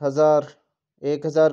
1000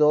2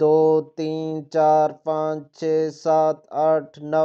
2 3 4 5 6 7 8 9